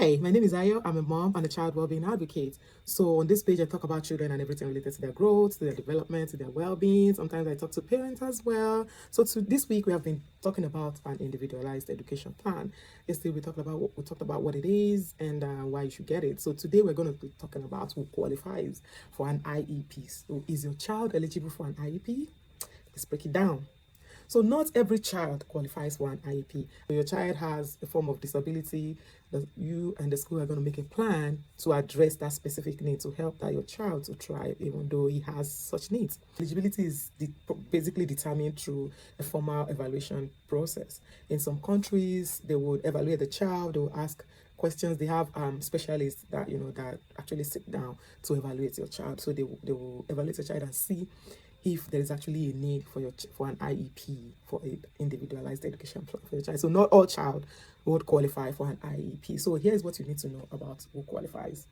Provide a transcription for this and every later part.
Hi, my name is Ayo. I'm a mom and a child well-being advocate. So on this page, I talk about children and everything related to their growth, to their development, to their well-being. Sometimes I talk to parents as well. So this week, we have been talking about an individualized education plan. Yesterday, we talked about what it is and why you should get it. So today, we're going to be talking about who qualifies for an IEP. So is your child eligible for an IEP? Let's break it down. So not every child qualifies for an IEP. If your child has a form of disability, you and the school are going to make a plan to address that specific need to help that your child to thrive, even though he has such needs. Eligibility is basically determined through a formal evaluation process. In some countries, they would evaluate the child, they will ask questions. They have specialists that that actually sit down to evaluate your child. So they will evaluate your child and see if there is actually a need for an IEP, for an individualized education plan for your child. So not all child would qualify for an IEP. So here's what you need to know about who qualifies.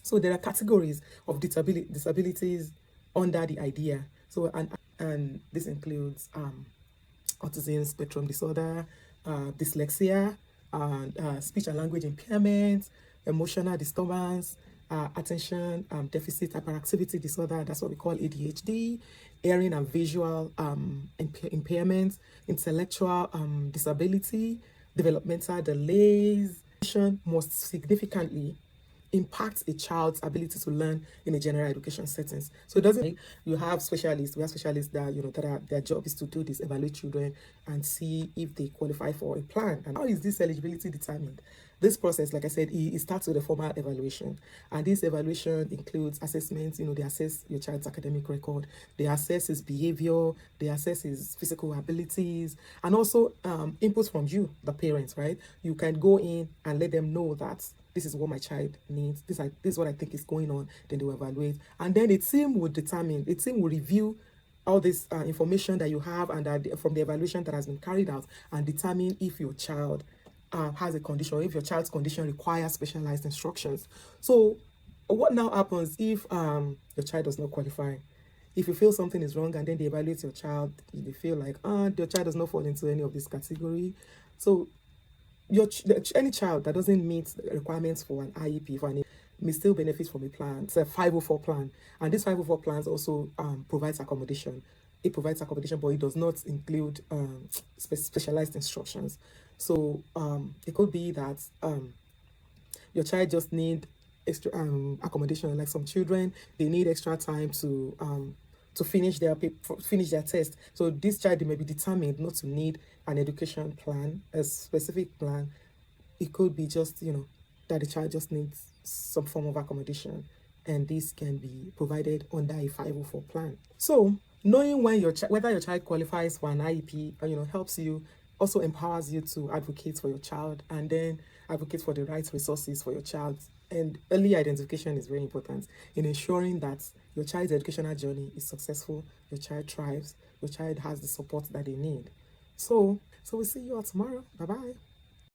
So there are categories of disabilities under the idea. So and this includes autism spectrum disorder, dyslexia, speech and language impairment, emotional disturbance, attention deficit hyperactivity disorder, that's what we call ADHD, hearing and visual impairment, intellectual disability, developmental delays. Most significantly impacts a child's ability to learn in a general education settings. So it doesn't we have specialists that that their job is to do this, evaluate children and see if they qualify for a plan. And how is this eligibility determined? This process, like I said, it starts with a formal evaluation, and this evaluation includes assessments. They assess your child's academic record, they assess his behavior, they assess his physical abilities, and also inputs from you, the parents, right? You can go in and let them know that this is what my child needs, this is what I think is going on. Then they will evaluate, and then the team will review all this information that you have and from the evaluation that has been carried out, and determine if your child has a condition, or if your child's condition requires specialized instructions. So what now happens if your child does not qualify? If you feel something is wrong and then they evaluate your child, they feel like your child does not fall into any of this category. So any child that doesn't meet the requirements for an IEP may still benefit from a plan. It's a 504 plan, and this 504 plans also provides accommodation. It provides accommodation, but it does not include specialized instructions. So it could be that your child just need extra accommodation. Like some children, they need extra time to finish their test. So this child may be determined not to need an education plan, a specific plan. It could be just that the child just needs some form of accommodation, and this can be provided under a 504 plan. So knowing whether your child qualifies for an IEP, helps you, also empowers you to advocate for your child, and then advocate for the right resources for your child. And early identification is very important in ensuring that your child's educational journey is successful, your child thrives, your child has the support that they need. So we'll see you all tomorrow. Bye-bye.